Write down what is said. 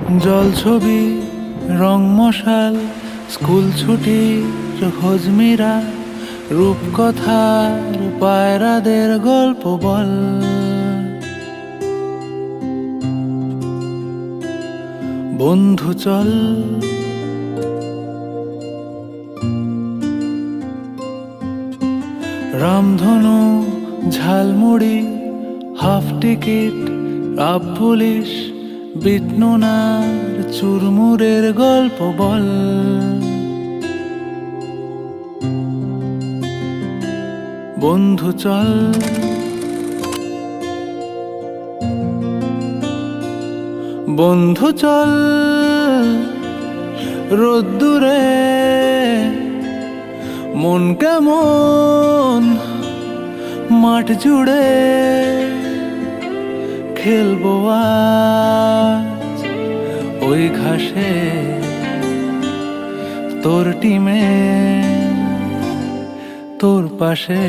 জল ছবি, রং মশাল, স্কুল ছুটির হজমিরা, রূপকথার পায়রাদের গল্প বল। বন্ধু চল, রামধনু, ঝালমুড়ি, হাফ টিকিট, রাব পুলিশ, বিটনুনার চুরমুরের গল্প বল। বন্ধু চল, বন্ধু চল, রোদ্দুরে মন কেমন মাঠ জুড়ে খেলবো আজ ওই ঘাসে তোর টিমে তোর পাশে।